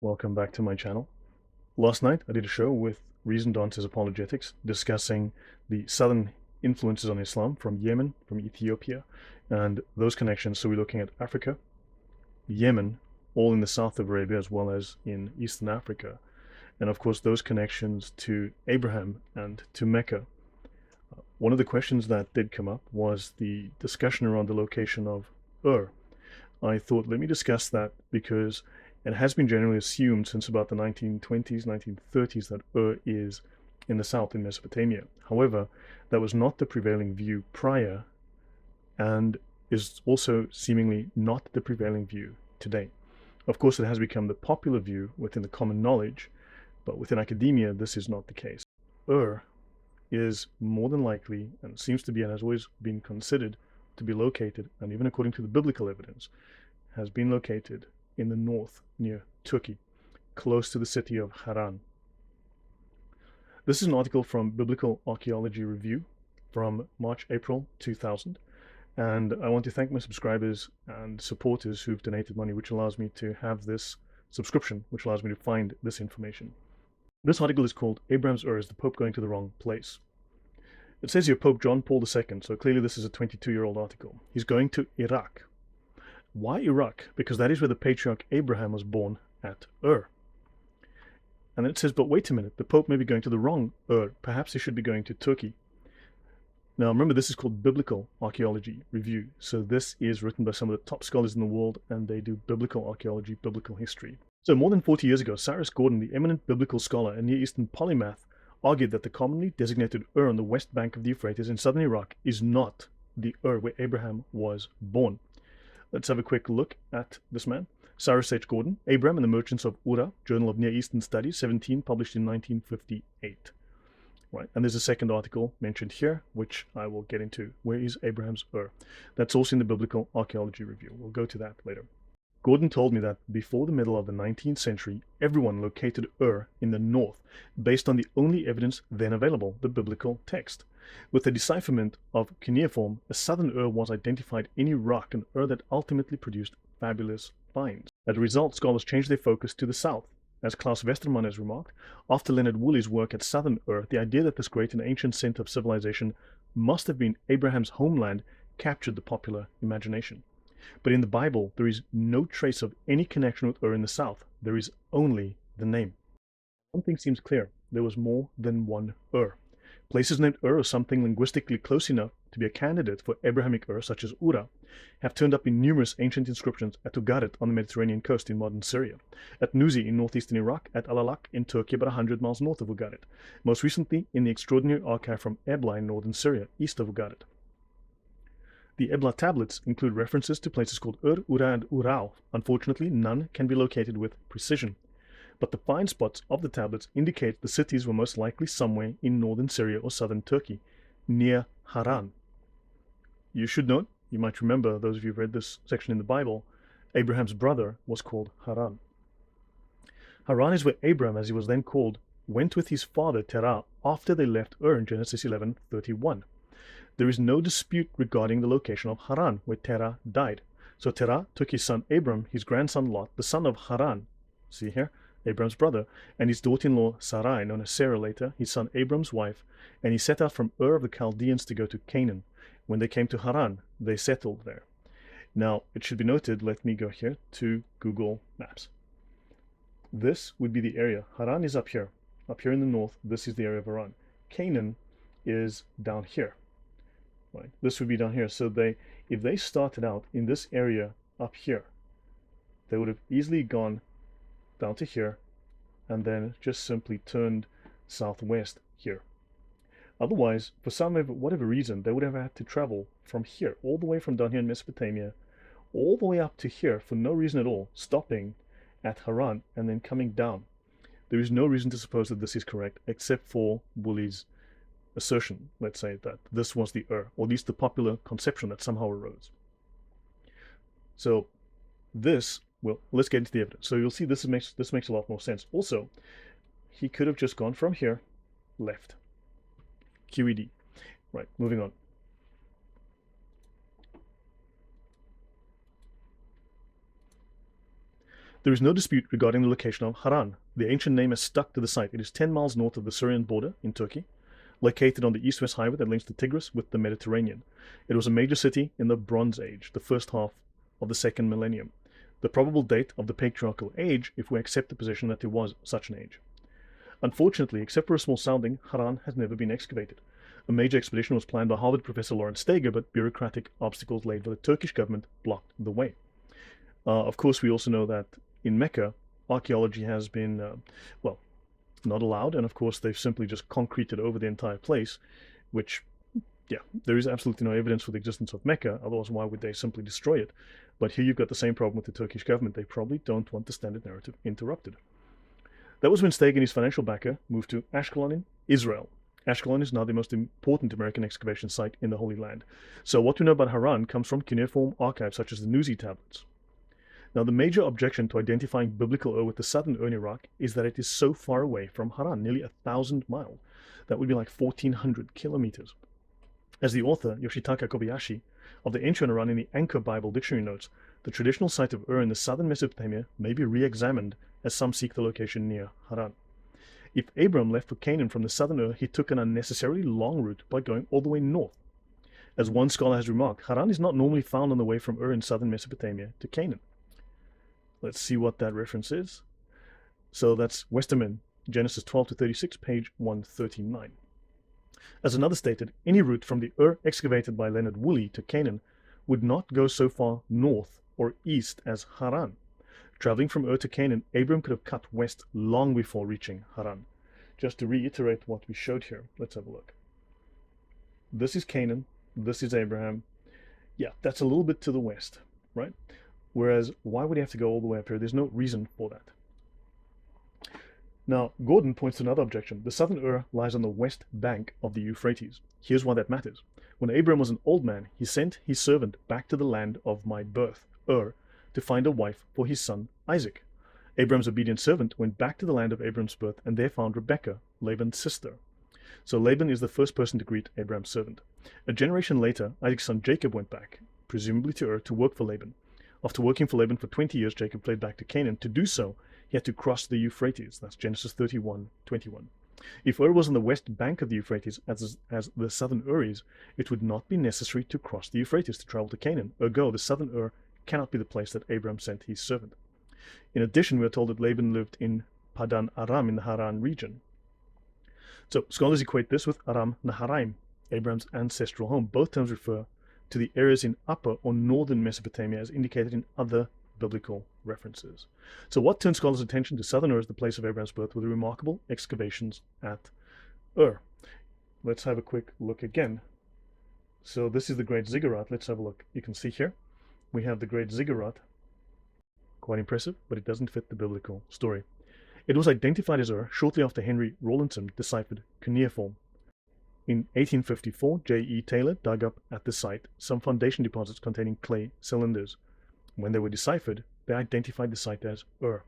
Welcome back to my channel. Last night I did a show with Reasoned Answers Apologetics discussing the southern influences on Islam from Yemen, from Ethiopia, and those connections. So we're looking at Africa, Yemen, all in the south of Arabia as well as in Eastern Africa, and of course those connections to Abraham and to Mecca. One of the questions that did come up was the discussion around the location of Ur. I thought, let me discuss that because it has been generally assumed since about the 1920s, 1930s that Ur is in the south in Mesopotamia. However, that was not the prevailing view prior and is also seemingly not the prevailing view today. Of course, it has become the popular view within the common knowledge, but within academia, this is not the case. Ur is more than likely, and seems to be and has always been considered to be located, and even according to the biblical evidence, has been located in the north near Turkey, close to the city of Haran. This is an article from Biblical Archaeology Review from March-April 2000, and I want to thank my subscribers and supporters who've donated money, which allows me to have this subscription, which allows me to find this information. This article is called Abraham's Ur, Is the Pope Going to the Wrong Place? It says here Pope John Paul II, so clearly this is a 22-year-old article. He's going to Iraq. Why Iraq? Because that is where the patriarch Abraham was born, at Ur. And then it says, but wait a minute, the Pope may be going to the wrong Ur. Perhaps he should be going to Turkey. Now remember, this is called Biblical Archaeology Review. So this is written by some of the top scholars in the world, and they do biblical archaeology, biblical history. So more than 40 years ago, Cyrus Gordon, the eminent biblical scholar and Near Eastern polymath, argued that the commonly designated Ur on the west bank of the Euphrates in southern Iraq is not the Ur where Abraham was born. Let's have a quick look at this man. Cyrus H. Gordon, Abraham and the Merchants of Ura, Journal of Near Eastern Studies, 17, published in 1958. Right, and there's a second article mentioned here, which I will get into. Where is Abraham's Ur? That's also in the Biblical Archaeology Review. We'll go to that later. Gordon told me that before the middle of the 19th century, everyone located Ur in the north, based on the only evidence then available, the biblical text. With the decipherment of cuneiform, a southern Ur was identified in Iraq, an Ur that ultimately produced fabulous finds. As a result, scholars changed their focus to the south. As Klaus Westermann has remarked, after Leonard Woolley's work at southern Ur, the idea that this great and ancient center of civilization must have been Abraham's homeland captured the popular imagination. But in the Bible, there is no trace of any connection with Ur in the south. There is only the name. One thing seems clear. There was more than one Ur. Places named Ur or something linguistically close enough to be a candidate for Abrahamic Ur, such as Ura, have turned up in numerous ancient inscriptions at Ugarit on the Mediterranean coast in modern Syria, at Nuzi in northeastern Iraq, at Alalak in Turkey about 100 miles north of Ugarit, most recently in the extraordinary archive from Ebla in northern Syria, east of Ugarit. The Ebla tablets include references to places called Ur, Ura, and Urau. Unfortunately, none can be located with precision. But the find spots of the tablets indicate the cities were most likely somewhere in northern Syria or southern Turkey, near Haran. You should note, you might remember, those of you who've read this section in the Bible, Abraham's brother was called Haran. Haran is where Abraham, as he was then called, went with his father Terah after they left Ur in Genesis 11:31. There is no dispute regarding the location of Haran, where Terah died. So Terah took his son Abram, his grandson Lot, the son of Haran, see here, Abram's brother, and his daughter-in-law Sarai, known as Sarah later, his son Abram's wife, and he set out from Ur of the Chaldeans to go to Canaan. When they came to Haran, they settled there. Now, it should be noted, let me go here to Google Maps. This would be the area. Haran is up here in the north. This is the area of Haran. Canaan is down here. Right, this would be down here. So if they started out in this area up here, they would have easily gone down to here and then just simply turned southwest here. Otherwise, for whatever reason, they would have had to travel from here, all the way from down here in Mesopotamia, all the way up to here for no reason at all, stopping at Haran and then coming down. There is no reason to suppose that this is correct, except for Woolley's assertion, let's say, that this was the Ur, or at least the popular conception that somehow arose. So this, well, let's get into the evidence. So you'll see this makes a lot more sense. Also, he could have just gone from here, left. QED. Right, moving on. There is no dispute regarding the location of Haran. The ancient name has stuck to the site. It is 10 miles north of the Syrian border in Turkey, located on the east-west highway that links the Tigris with the Mediterranean. It was a major city in the Bronze Age, the first half of the second millennium. The probable date of the patriarchal age, if we accept the position that there was such an age. Unfortunately, except for a small sounding, Haran has never been excavated. A major expedition was planned by Harvard professor Lawrence Steger, but bureaucratic obstacles laid by the Turkish government blocked the way. Of course, we also know that in Mecca, archaeology has been, well, not allowed, and of course they've simply just concreted over the entire place, which, yeah, there is absolutely no evidence for the existence of Mecca, otherwise why would they simply destroy it? But here you've got the same problem with the Turkish government. They probably don't want the standard narrative interrupted. That was when Steger and his financial backer moved to Ashkelon in Israel. Ashkelon is now the most important American excavation site in the Holy Land. So what we know about Haran comes from cuneiform archives such as the Nuzi tablets. Now, the major objection to identifying biblical Ur with the southern Ur in Iraq is that it is so far away from Haran, nearly 1,000 miles. That would be like 1,400 kilometers. As the author, Yoshitaka Kobayashi, of the ancient Haran in the Anchor Bible Dictionary notes, the traditional site of Ur in the southern Mesopotamia may be re-examined as some seek the location near Haran. If Abram left for Canaan from the southern Ur, he took an unnecessarily long route by going all the way north. As one scholar has remarked, Haran is not normally found on the way from Ur in southern Mesopotamia to Canaan. Let's see what that reference is. So that's Westerman, Genesis 12 to 36, page 139. As another stated, any route from the Ur excavated by Leonard Woolley to Canaan would not go so far north or east as Haran. Traveling from Ur to Canaan, Abram could have cut west long before reaching Haran. Just to reiterate what we showed here, let's have a look. This is Canaan, this is Abraham. Yeah, that's a little bit to the west, right? Whereas, why would he have to go all the way up here? There's no reason for that. Now, Gordon points to another objection. The southern Ur lies on the west bank of the Euphrates. Here's why that matters. When Abram was an old man, he sent his servant back to the land of my birth, Ur, to find a wife for his son Isaac. Abram's obedient servant went back to the land of Abram's birth and there found Rebekah, Laban's sister. So Laban is the first person to greet Abram's servant. A generation later, Isaac's son Jacob went back, presumably to Ur, to work for Laban. After working for Laban for 20 years, Jacob fled back to Canaan. To do so, he had to cross the Euphrates. That's Genesis 31:21. If Ur was on the west bank of the Euphrates, as the southern Ur is, it would not be necessary to cross the Euphrates to travel to Canaan. Ergo, the southern Ur cannot be the place that Abram sent his servant. In addition, we are told that Laban lived in Padan Aram in the Haran region. So scholars equate this with Aram Naharaim, Abram's ancestral home. Both terms refer to the areas in upper or northern Mesopotamia as indicated in other biblical references. So what turned scholars' attention to southern Ur as the place of Abraham's birth were the remarkable excavations at Ur. Let's have a quick look again. So this is the Great Ziggurat. Let's have a look. You can see here we have the Great Ziggurat. Quite impressive, but it doesn't fit the biblical story. It was identified as Ur shortly after Henry Rawlinson deciphered cuneiform. In 1854, J.E. Taylor dug up at the site some foundation deposits containing clay cylinders. When they were deciphered, they identified the site as Ur.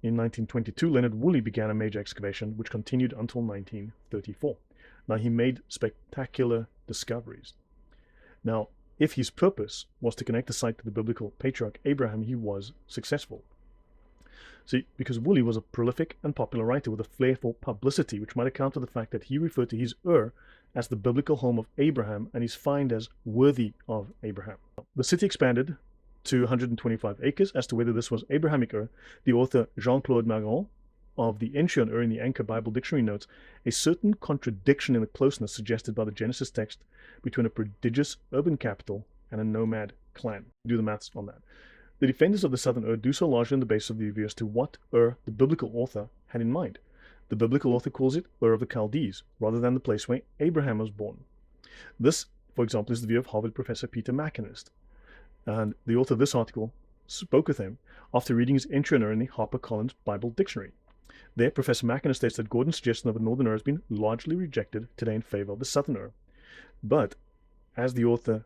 In 1922, Leonard Woolley began a major excavation, which continued until 1934. Now, he made spectacular discoveries. Now, if his purpose was to connect the site to the biblical patriarch Abraham, he was successful. See, because Woolley was a prolific and popular writer with a flair for publicity, which might account for the fact that he referred to his Ur as the biblical home of Abraham and his find as worthy of Abraham. The city expanded to 125 acres. As to whether this was Abrahamic Ur, the author Jean-Claude Magon of the ancient Ur in the Anchor Bible Dictionary notes a certain contradiction in the closeness suggested by the Genesis text between a prodigious urban capital and a nomad clan. Do the maths on that. The defenders of the southern Ur do so largely on the basis of the view as to what Ur, the biblical author, had in mind. The biblical author calls it Ur of the Chaldees, rather than the place where Abraham was born. This, for example, is the view of Harvard professor Peter Mackinist. And the author of this article spoke with him after reading his entry on Ur in the HarperCollins Bible Dictionary. There, Professor Mackinist states that Gordon's suggestion of a northern Ur has been largely rejected today in favor of the southern Ur. But, as the author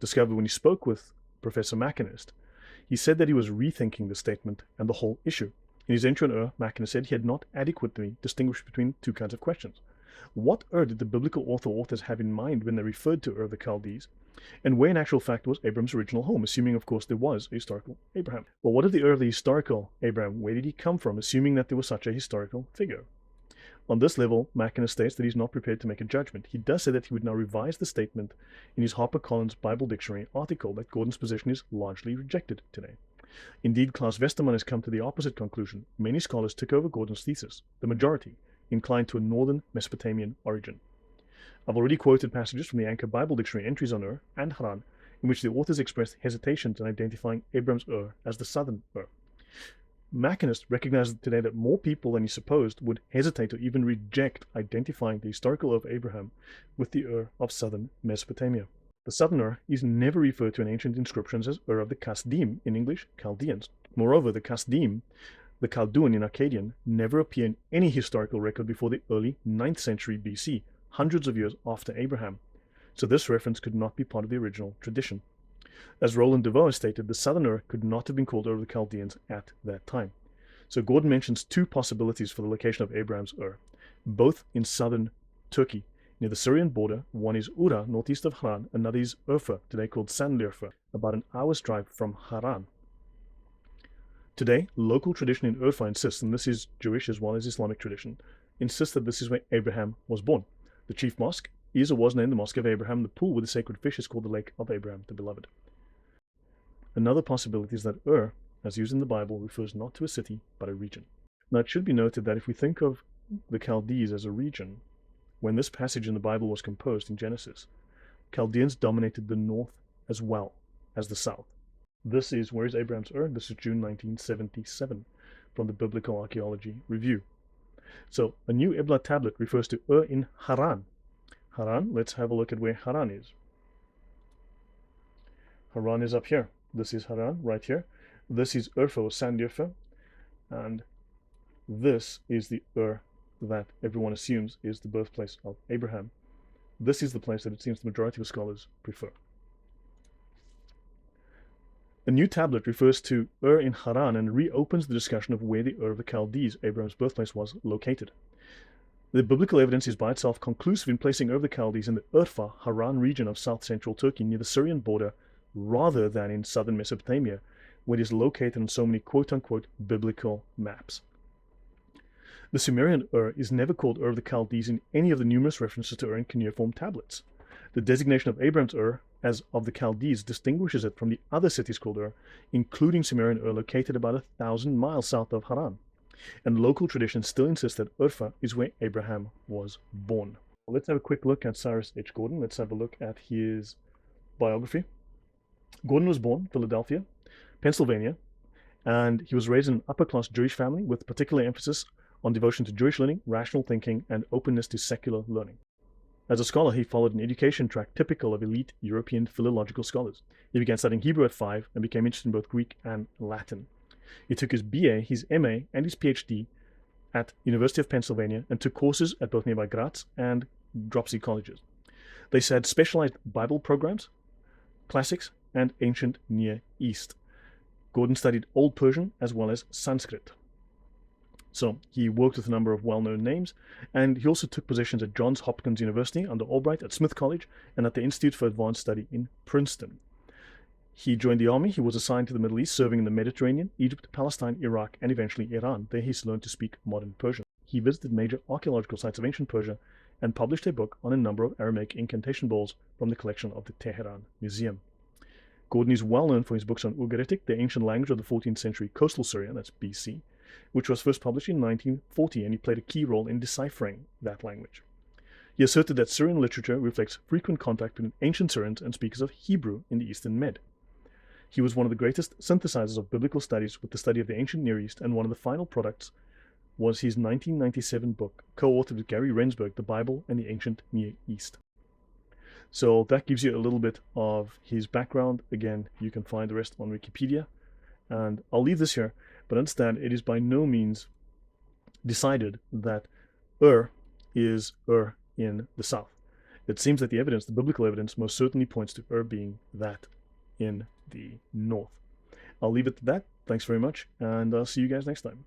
discovered when he spoke with Professor Mackinist, he said that he was rethinking the statement and the whole issue. In his entry on Ur, Mackinist said he had not adequately distinguished between two kinds of questions. What Ur did the biblical author or authors have in mind when they referred to Ur of the Chaldees? and where in actual fact was Abraham's original home, assuming of course there was a historical Abraham. Well, what of the early historical Abraham? Where did he come from, assuming that there was such a historical figure? On this level, Mackinac states that he's not prepared to make a judgment. He does say that he would now revise the statement in his HarperCollins Bible Dictionary article that Gordon's position is largely rejected today. Indeed, Klaus Westermann has come to the opposite conclusion. Many scholars took over Gordon's thesis, the majority inclined to a northern Mesopotamian origin. I've already quoted passages from the Anchor Bible Dictionary entries on Ur and Haran, in which the authors expressed hesitations in identifying Abram's Ur as the southern Ur. Mackinac recognizes today that more people than he supposed would hesitate or even reject identifying the historical Ur of Abraham with the Ur of southern Mesopotamia. The southern Ur is never referred to in ancient inscriptions as Ur of the Kasdim, in English, Chaldeans. Moreover, the Kasdim, the Chaldean in Akkadian, never appear in any historical record before the early 9th century BC, hundreds of years after Abraham. So this reference could not be part of the original tradition. As Roland DeVoe has stated, the southern Ur could not have been called Ur of the Chaldeans at that time. So Gordon mentions two possibilities for the location of Abraham's Ur, both in southern Turkey, near the Syrian border. One is Ura, northeast of Haran, another is Urfa, today called Sanliurfa, about an hour's drive from Haran. Today, local tradition in Urfa insists, and this is Jewish as well as Islamic tradition, insists that this is where Abraham was born. The chief mosque is or was named the Mosque of Abraham. The pool with the sacred fish is called the Lake of Abraham, the Beloved. Another possibility is that Ur, as used in the Bible, refers not to a city, but a region. Now, it should be noted that if we think of the Chaldees as a region, when this passage in the Bible was composed in Genesis, Chaldeans dominated the north as well as the south. This is Where is Abraham's Ur? This is June 1977 from the Biblical Archaeology Review. So, a new Ebla tablet refers to Ur in Haran. Haran, let's have a look at where Haran is. Haran is up here. This is Haran, right here. This is Urfa or Sanliurfa, and this is the Ur that everyone assumes is the birthplace of Abraham. This is the place that it seems the majority of scholars prefer. A new tablet refers to Ur in Haran and reopens the discussion of where the Ur of the Chaldees, Abraham's birthplace, was located. The biblical evidence is by itself conclusive in placing Ur of the Chaldees in the Urfa, Haran region of south-central Turkey near the Syrian border rather than in southern Mesopotamia, where it is located on so many quote-unquote biblical maps. The Sumerian Ur is never called Ur of the Chaldees in any of the numerous references to Ur in cuneiform tablets. The designation of Abraham's Ur as of the Chaldees distinguishes it from the other cities called Ur, including Sumerian Ur located about 1,000 miles south of Haran. And local tradition still insists that Urfa is where Abraham was born. Let's have a quick look at Cyrus H. Gordon. Let's have a look at his biography. Gordon was born in Philadelphia, Pennsylvania, and he was raised in an upper-class Jewish family with particular emphasis on devotion to Jewish learning, rational thinking, and openness to secular learning. As a scholar, he followed an education track typical of elite European philological scholars. He began studying Hebrew at 5 and became interested in both Greek and Latin. He took his BA, his MA, and his PhD at University of Pennsylvania and took courses at both nearby Graz and Dropsy colleges. They had specialized Bible programs, classics, and ancient Near East. Gordon studied Old Persian as well as Sanskrit. So he worked with a number of well-known names, and he also took positions at Johns Hopkins University under Albright, at Smith College, and at the Institute for Advanced Study in Princeton. He joined the army. He was assigned to the Middle East, serving in the Mediterranean, Egypt, Palestine, Iraq, and eventually Iran. There he learned to speak modern Persian. He visited major archaeological sites of ancient Persia and published a book on a number of Aramaic incantation bowls from the collection of the Tehran Museum. Gordon is well known for his books on Ugaritic, the ancient language of the 14th century coastal Syria, that's BC, which was first published in 1940, and he played a key role in deciphering that language. He asserted that Syrian literature reflects frequent contact between ancient Syrians and speakers of Hebrew in the Eastern Med. He was one of the greatest synthesizers of biblical studies with the study of the ancient Near East, and one of the final products was his 1997 book, co-authored with Gary Rensburg, The Bible and the Ancient Near East. So that gives you a little bit of his background. Again, you can find the rest on Wikipedia. And I'll leave this here, but understand it is by no means decided that Ur is Ur in the south. It seems that the evidence, the biblical evidence, most certainly points to Ur being that in the north. I'll leave it to that. Thanks very much, and I'll see you guys next time.